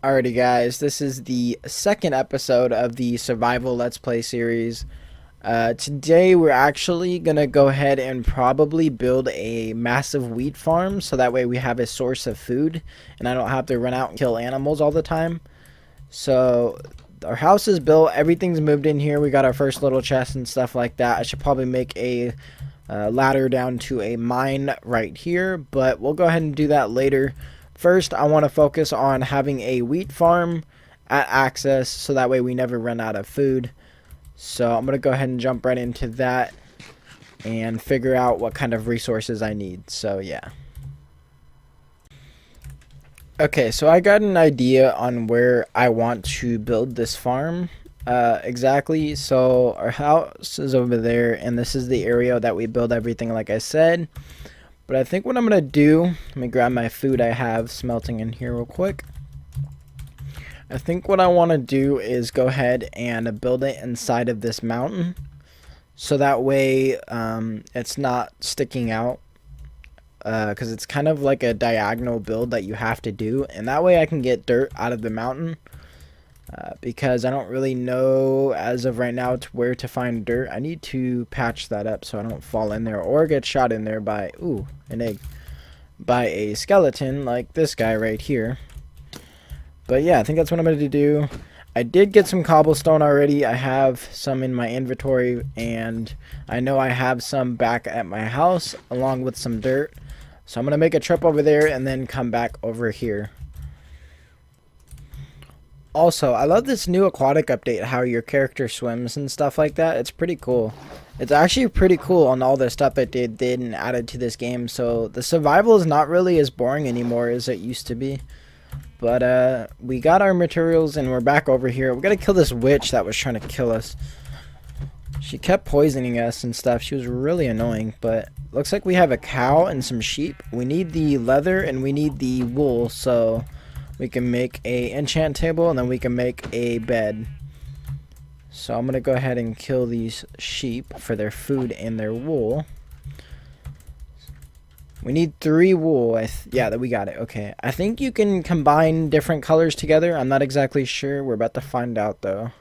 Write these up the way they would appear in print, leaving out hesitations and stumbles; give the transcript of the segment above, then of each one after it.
Alrighty guys, this is the second episode of the Survival Let's Play series. Today we're actually going to go ahead and probably build a massive wheat farm so that way we have a source of food and I don't have to run out and kill animals all the time. So our house is built, everything's moved in here, we got our first little chest and stuff like that. I should probably make a ladder down to a mine right here, but we'll go ahead and do that later. First, I want to focus on having a wheat farm at access so that way we never run out of food. So I'm going to go ahead and jump right into that and figure out what kind of resources I need. So yeah. Okay, so I got an idea on where I want to build this farm exactly. So our house is over there and this is the area that we build everything like I said. But I think what I'm going to do, let me grab my food I have smelting in here real quick. I think what I want to do is go ahead and build it inside of this mountain. So that way it's not sticking out. Because it's kind of like a diagonal build that you have to do. And that way I can get dirt out of the mountain. Because I don't really know as of right now to where to find dirt. I need to patch that up so I don't fall in there or get shot in there by, ooh, an egg, by a skeleton like this guy right here. But yeah, I think that's what I'm going to do. I did get some cobblestone already. I have some in my inventory and I know I have some back at my house along with some dirt. So I'm going to make a trip over there and then come back over here. Also, I love this new aquatic update, how your character swims and stuff like that. It's pretty cool. It's actually pretty cool on all the stuff that they did and added to this game. So the survival is not really as boring anymore as it used to be. But we got our materials and we're back over here. We gotta kill this witch that was trying to kill us. She kept poisoning us and stuff. She was really annoying. But looks like we have a cow and some sheep. We need the leather and we need the wool. So we can make a enchant table and then we can make a bed. So I'm going to go ahead and kill these sheep for their food and their wool. We need 3 wool. Yeah, that we got it. Okay. I think you can combine different colors together. I'm not exactly sure. We're about to find out though.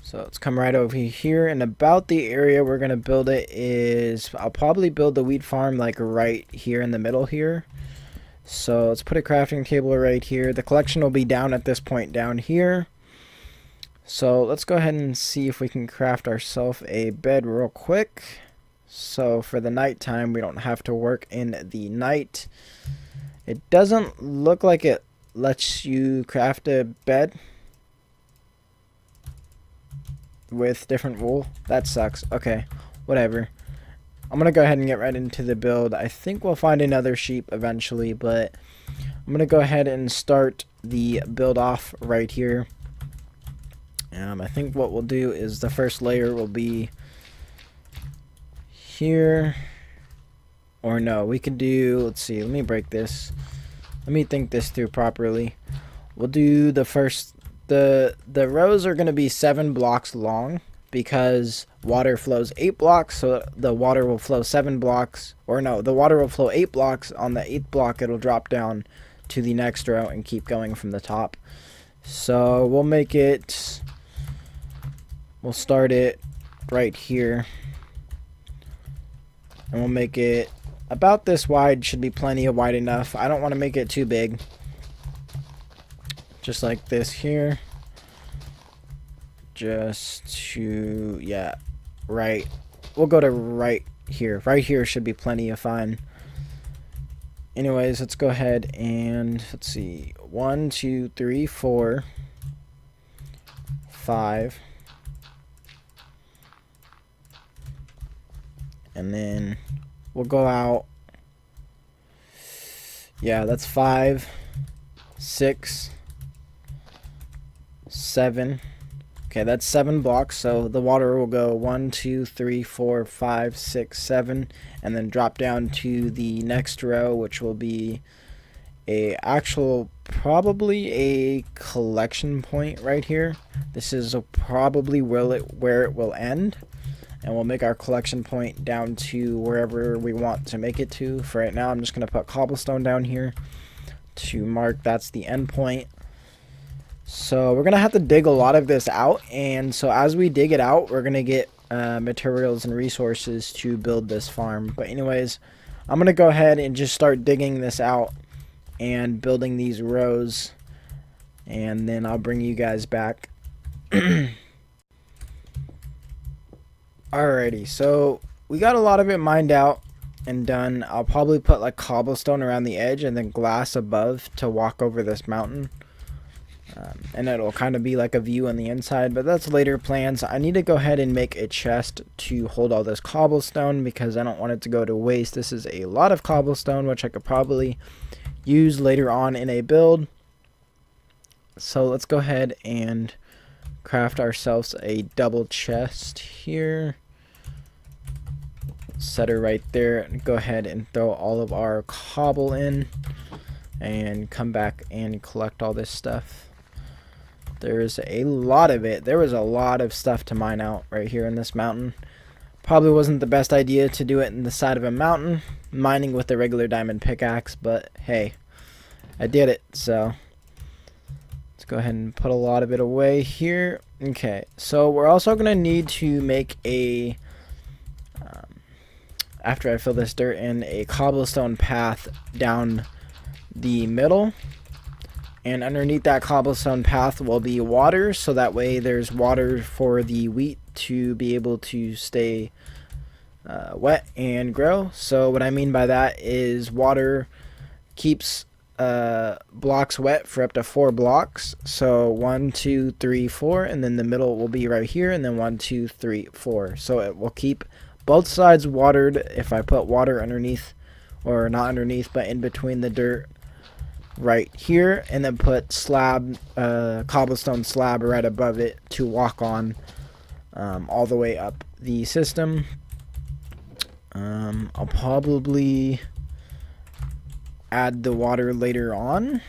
So let's come right over here, and about the area we're going to build it is, I'll probably build the wheat farm like right here in the middle here. So let's put a crafting table right here. The collection will be down at this point down here. So let's go ahead and see if we can craft ourselves a bed real quick. So for the nighttime, we don't have to work in the night. It doesn't look like it lets you craft a bed with different wool. That sucks. Okay, whatever. I'm going to go ahead and get right into the build. I think we'll find another sheep eventually, but I'm going to go ahead and start the build off right here. I think what we'll do is the first layer will be here. Or no, we could do, let's see, let me break this. Let me think this through properly. We'll do the first, the rows are going to be 7 blocks long. Because water flows 8 blocks, so the water will flow 7 blocks, or no, the water will flow 8 blocks. On the 8th block it'll drop down to the next row and keep going from the top. So we'll make it, we'll start it right here, and we'll make it about this wide. Should be plenty of wide enough. I don't want to make it too big, just like this here. Just to, yeah, right. We'll go to right here. Right here should be plenty of fun. Anyways, let's go ahead and, let's see. 1, 2, 3, 4, 5. And then we'll go out. Yeah, that's 5, 6, 7. Okay, that's 7 blocks, so the water will go 1, 2, 3, 4, 5, 6, 7, and then drop down to the next row, which will be probably a collection point right here. This is probably where it will end, and we'll make our collection point down to wherever we want to make it to. For right now, I'm just going to put cobblestone down here to mark that's the end point. So we're gonna have to dig a lot of this out, and so as we dig it out, we're gonna get materials and resources to build this farm. But anyways, I'm gonna go ahead and just start digging this out and building these rows, and then I'll bring you guys back. Alrighty, so we got a lot of it mined out and done. I'll probably put like cobblestone around the edge and then glass above to walk over this mountain. And it'll kind of be like a view on the inside, but that's later plans. I need to go ahead and make a chest to hold all this cobblestone because I don't want it to go to waste. This is a lot of cobblestone, which I could probably use later on in a build. So let's go ahead and craft ourselves a double chest here. Set her right there and go ahead and throw all of our cobble in and come back and collect all this stuff. There's a lot of it. There was a lot of stuff to mine out right here in this mountain. Probably wasn't the best idea to do it in the side of a mountain, mining with a regular diamond pickaxe, but hey, I did it, so let's go ahead and put a lot of it away here. Okay, so we're also going to need to make a, after I fill this dirt in, a cobblestone path down the middle. And underneath that cobblestone path will be water, so that way there's water for the wheat to be able to stay wet and grow. So what I mean by that is water keeps blocks wet for up to 4 blocks. So 1, 2, 3, 4, and then the middle will be right here, and then 1, 2, 3, 4. So it will keep both sides watered if I put water underneath, or not underneath, but in between the dirt right here, and then put cobblestone slab right above it to walk on all the way up the system. I'll probably add the water later on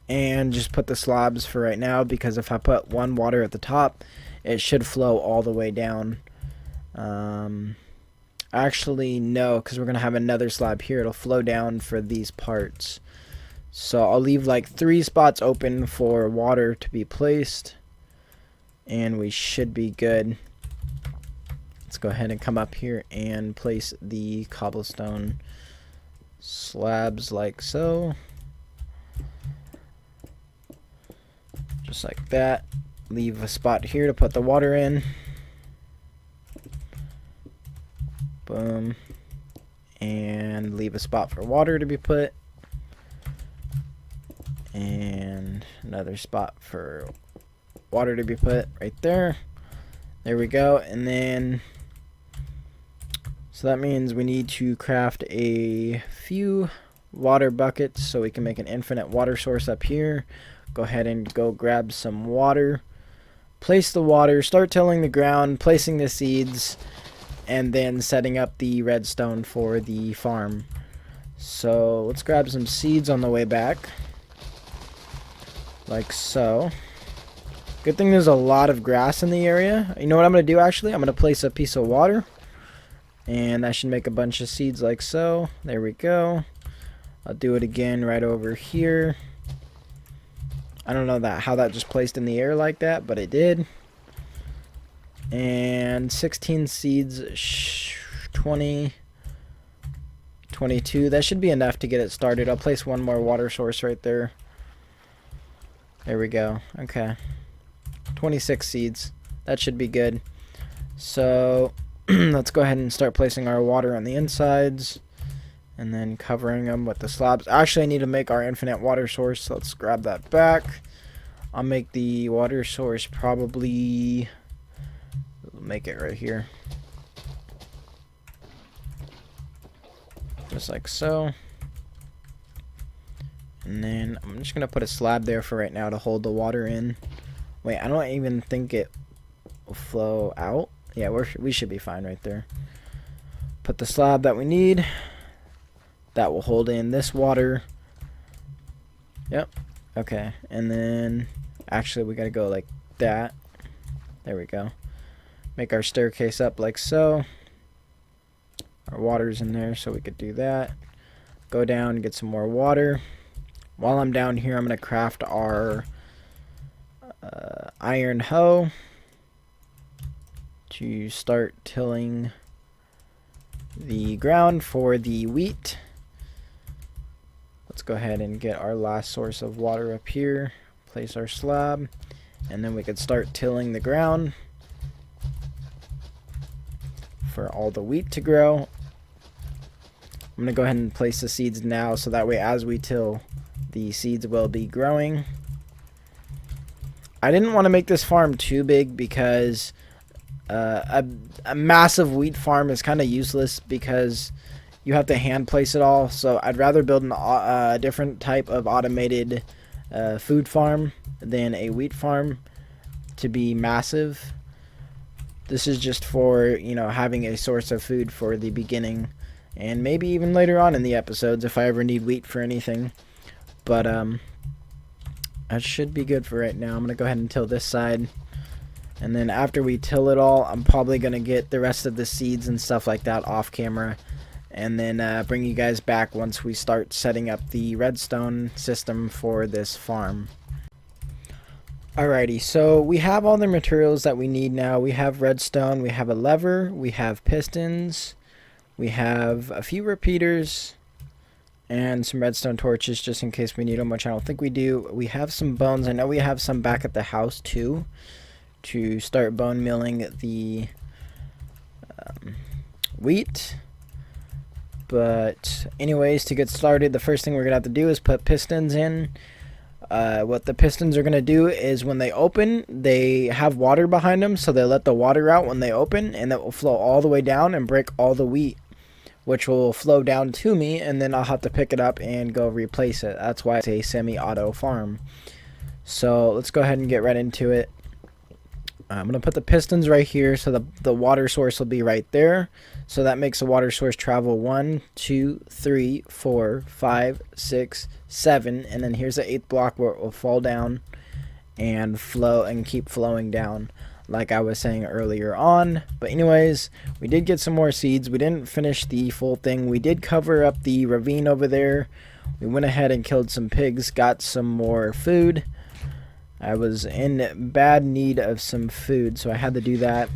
and just put the slabs for right now, because if I put one water at the top, it should flow all the way down. Actually no, because we're gonna have another slab here. It'll flow down for these parts. So I'll leave like 3 spots open for water to be placed, and we should be good. Let's go ahead and come up here and place the cobblestone slabs like so. Just like that. Leave a spot here to put the water in. Boom. And leave a spot for water to be put. And another spot for water to be put right there. There we go. And then, so that means we need to craft a few water buckets so we can make an infinite water source up here. Go ahead and go grab some water. Place the water, start tilling the ground, placing the seeds, and then setting up the redstone for the farm. So let's grab some seeds on the way back. Like so. Good thing there's a lot of grass in the area. You know what I'm going to do actually? I'm going to place a piece of water. And that should make a bunch of seeds like so. There we go. I'll do it again right over here. I don't know how that just placed in the air like that, but it did. And 16 seeds, 20, 22. That should be enough to get it started. I'll place one more water source right there. There we go. Okay. 26 seeds. That should be good. So let's go ahead and start placing our water on the insides and then covering them with the slabs. Actually, I need to make our infinite water source. So let's grab that back. I'll make the water source probably, make it right here. Just like so. And then I'm just going to put a slab there for right now to hold the water in. Wait, I don't even think it will flow out. Yeah, we should be fine right there. Put the slab that we need. That will hold in this water. Yep. Okay. And then, actually, we got to go like that. There we go. Make our staircase up like so. Our water's in there, so we could do that. Go down and get some more water. while I'm down here, I'm gonna craft our iron hoe to start tilling the ground for the wheat. Let's go ahead and get our last source of water up here, place our slab, and then we could start tilling the ground for all the wheat to grow. I'm going to go ahead and place the seeds now so that way as we till, the seeds will be growing. I didn't want to make this farm too big because a massive wheat farm is kind of useless because you have to hand place it all. So I'd rather build a different type of automated food farm than a wheat farm to be massive. This is just for, you know, having a source of food for the beginning and maybe even later on in the episodes if I ever need wheat for anything. But that should be good for right now. I'm going to go ahead and till this side. And then after we till it all, I'm probably going to get the rest of the seeds and stuff like that off camera. And then bring you guys back once we start setting up the redstone system for this farm. Alrighty, so we have all the materials that we need now. We have redstone, we have a lever, we have pistons, we have a few repeaters, and some redstone torches just in case we need them, which I don't think we do. We have some bones. I know we have some back at the house too, to start bone milling the wheat. But anyways, to get started, the first thing we're gonna have to do is put pistons in. What the pistons are gonna do is when they open, they have water behind them, so they let the water out when they open, and that will flow all the way down and break all the wheat, which will flow down to me, and then I'll have to pick it up and go replace it. That's why it's a semi-auto farm. So let's go ahead and get right into it. I'm going to put the pistons right here so the water source will be right there. So that makes the water source travel 1, 2, 3, 4, 5, 6, 7. And then here's the 8th block where it will fall down and flow and keep flowing down like I was saying earlier on. But anyways, we did get some more seeds. We didn't finish the full thing. We did cover up the ravine over there. We went ahead and killed some pigs, got some more food. I was in bad need of some food, so I had to do that.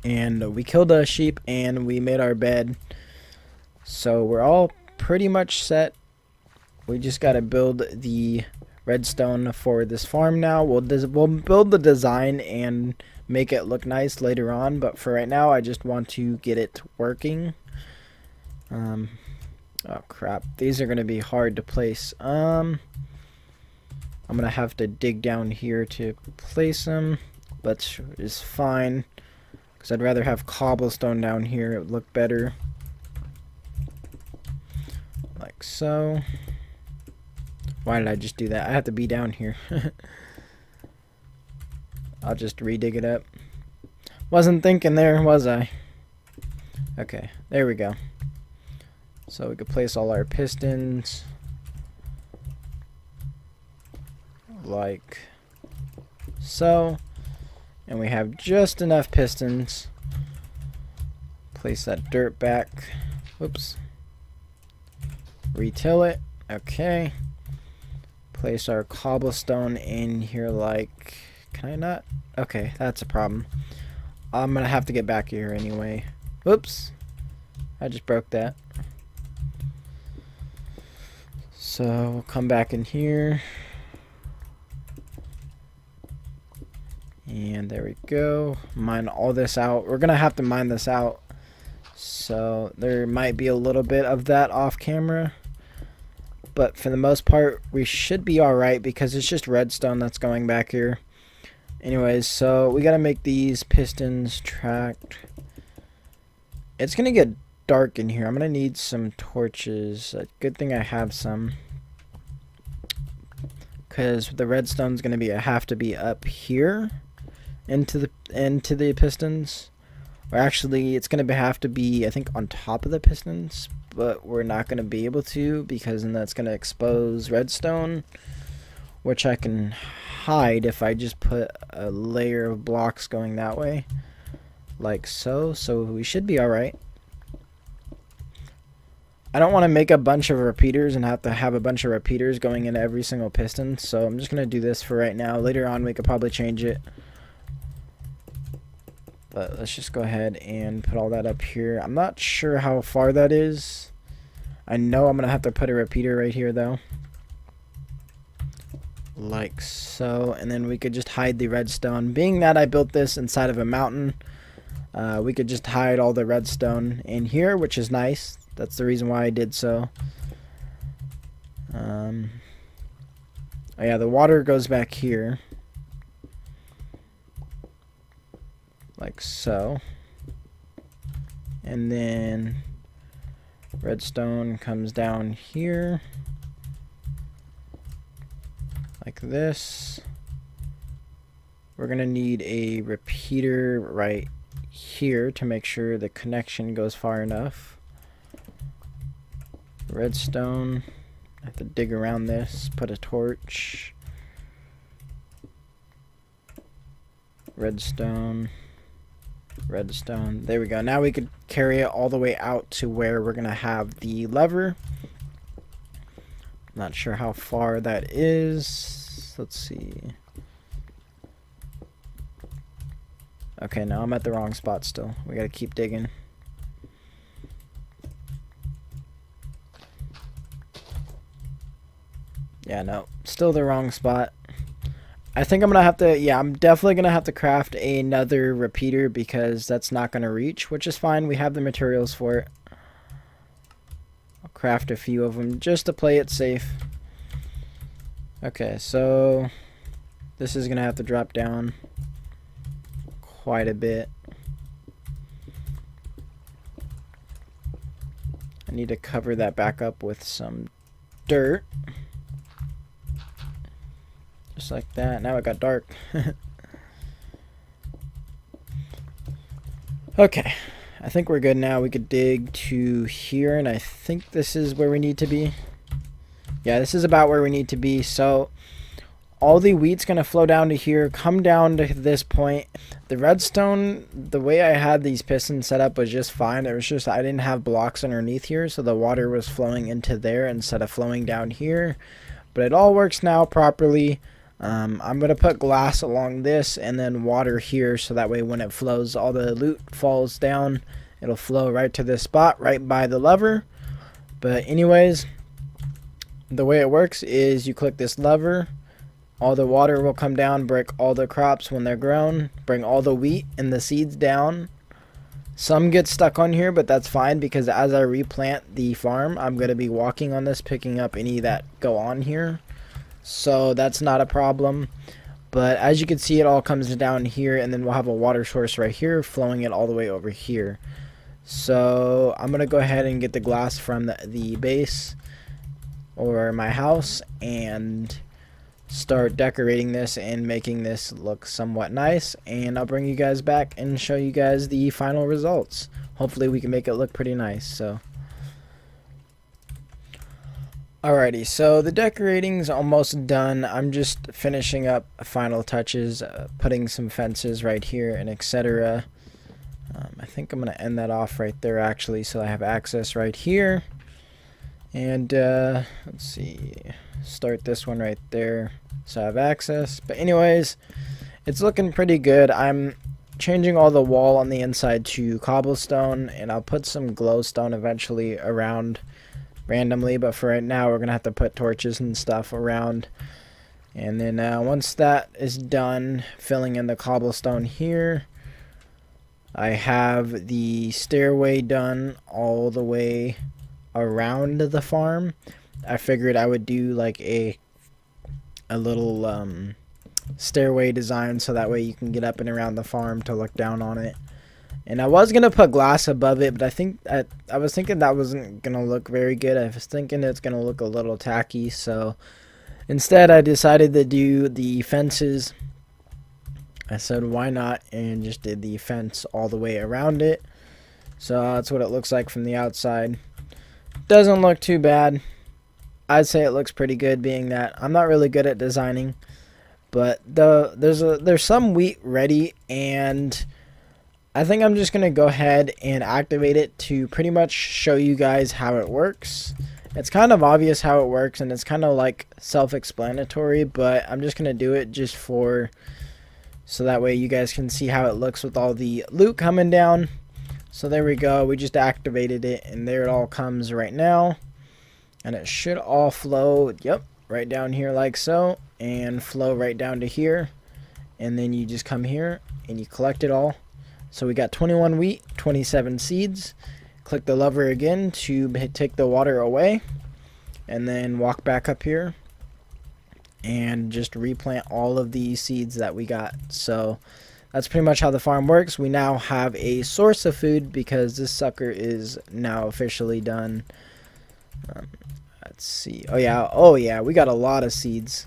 And we killed a sheep and we made our bed. So we're all pretty much set. We just got to build the redstone for this farm now. We'll build the design and make it look nice later on, but for right now I just want to get it working. Oh crap, these are gonna be hard to place. I'm gonna have to dig down here to place them, but it's fine because I'd rather have cobblestone down here. It would look better like so. Why did I just do that? I have to be down here. I'll just redig it up. Wasn't thinking there, was I? Okay, there we go. So we could place all our pistons like so. And we have just enough pistons. Place that dirt back. Whoops. Retill it. Okay. Place our cobblestone in here like... Can I not? Okay, that's a problem. I'm gonna have to get back here anyway. Whoops. I just broke that. So we'll come back in here. And there we go. Mine all this out. We're gonna have to mine this out. So there might be a little bit of that off camera. But for the most part, we should be alright because it's just redstone that's going back here. Anyways, so we gotta make these pistons tracked. It's gonna get dark in here. I'm gonna need some torches. A good thing I have some. Because the redstone's gonna have to be up here into the pistons. Or actually, it's gonna have to be, I think, on top of the pistons. But we're not going to be able to because then that's going to expose redstone, which I can hide if I just put a layer of blocks going that way like so. So we should be alright. I don't want to make a bunch of repeaters and have to have a bunch of repeaters going into every single piston, so I'm just going to do this for right now. Later on we could probably change it. But let's just go ahead and put all that up here. I'm not sure how far that is. I know I'm going to have to put a repeater right here though. Like so. And then we could just hide the redstone. Being that I built this inside of a mountain, we could just hide all the redstone in here, which is nice. That's the reason why I did so. Oh yeah, the water goes back here. Like so. And then redstone comes down here. Like this. We're going to need a repeater right here to make sure the connection goes far enough. Redstone. I have to dig around this, put a torch. Redstone. Redstone. There we go. Now we could carry it all the way out to where we're going to have the lever. Not sure how far that is. Let's see. Okay, no, I'm at the wrong spot still. We got to keep digging. Yeah, no, still the wrong spot. I think I'm gonna have to, yeah, I'm definitely gonna have to craft another repeater because that's not gonna reach, which is fine. We have the materials for it. I'll craft a few of them just to play it safe. Okay, so this is gonna have to drop down quite a bit. I need to cover that back up with some dirt. Just like that. Now it got dark. Okay. I think we're good now. We could dig to here, and I think this is where we need to be. Yeah, this is about where we need to be. So all the wheat's going to flow down to here, come down to this point. The redstone, the way I had these pistons set up was just fine. It was just I didn't have blocks underneath here, so the water was flowing into there instead of flowing down here. But it all works now properly. I'm going to put glass along this and then water here, so that way when it flows, all the loot falls down. It'll flow right to this spot right by the lever. But anyways, the way it works is you click this lever, all the water will come down, break all the crops when they're grown, bring all the wheat and the seeds down. Some get stuck on here, but that's fine because as I replant the farm, I'm going to be walking on this, picking up any that go on here. So that's not a problem. But as you can see, it all comes down here, and then we'll have a water source right here flowing it all the way over here. So I'm going to go ahead and get the glass from the base or my house and start decorating this and making this look somewhat nice, and I'll bring you guys back and show you guys the final results. Hopefully we can make it look pretty nice. So alrighty, so the decorating's almost done. I'm just finishing up final touches, putting some fences right here and etc. I think I'm going to end that off right there actually, so I have access right here. And let's see, start this one right there so I have access. But anyways, it's looking pretty good. I'm changing all the wall on the inside to cobblestone, and I'll put some glowstone eventually around randomly, but for right now we're gonna have to put torches and stuff around. And then once that is done filling in the cobblestone here, I have the stairway done all the way around the farm. I figured I would do like a little stairway design so that way you can get up and around the farm to look down on it. And I was gonna put glass above it, but I think I was thinking that wasn't gonna look very good. I was thinking it's gonna look a little tacky, so instead I decided to do the fences. I said why not, and just did the fence all the way around it. So that's what it looks like from the outside. Doesn't look too bad. I'd say it looks pretty good, being that I'm not really good at designing. But there's some wheat ready, and I think I'm just going to go ahead and activate it to pretty much show you guys how it works. It's kind of obvious how it works, and it's kind of like self-explanatory, but I'm just going to do it just so that way you guys can see how it looks with all the loot coming down. So there we go. We just activated it, and there it all comes right now. And it should all flow, yep, right down here like so, and flow right down to here. And then you just come here and you collect it all. So we got 21 wheat, 27 seeds. Click the lever again to take the water away, and then walk back up here and just replant all of the seeds that we got. So that's pretty much how the farm works. We now have a source of food because this sucker is now officially done. Let's see. Oh yeah, we got a lot of seeds.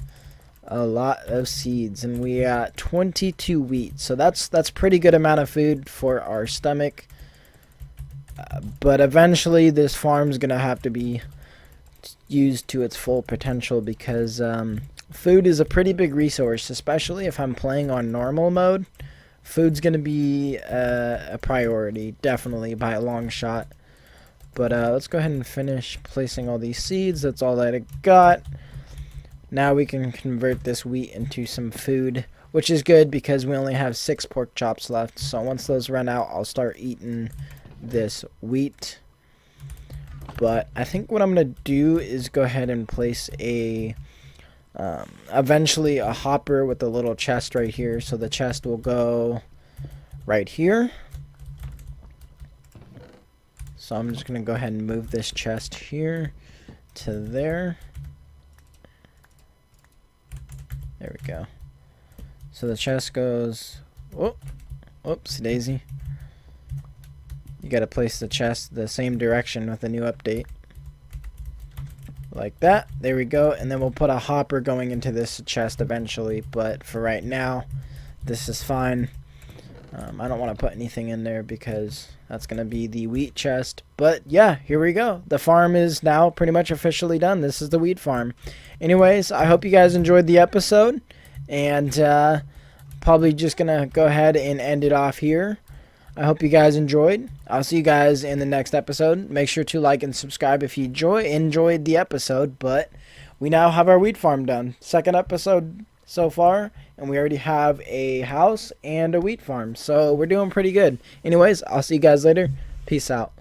And we got 22 wheat. So that's pretty good amount of food for our stomach. But eventually this farm's gonna have to be used to its full potential because food is a pretty big resource, especially if I'm playing on normal mode. Food's gonna be a priority, definitely, by a long shot. But let's go ahead and finish placing all these seeds. That's all that I got. Now we can convert this wheat into some food, which is good because we only have 6 pork chops left. So once those run out, I'll start eating this wheat. But I think what I'm going to do is go ahead and place eventually a hopper with a little chest right here. So the chest will go right here. So I'm just going to go ahead and move this chest here to there. There we go. So the chest goes, oops, daisy. You got to place the chest the same direction with the new update. Like that. There we go. And then we'll put a hopper going into this chest eventually. But for right now, this is fine. I don't want to put anything in there because that's going to be the wheat chest. But yeah, here we go. The farm is now pretty much officially done. This is the wheat farm. Anyways, I hope you guys enjoyed the episode. And probably just going to go ahead and end it off here. I hope you guys enjoyed. I'll see you guys in the next episode. Make sure to like and subscribe if you enjoyed the episode. But we now have our wheat farm done. Second episode so far, and we already have a house and a wheat farm. So we're doing pretty good. Anyways, I'll see you guys later. Peace out.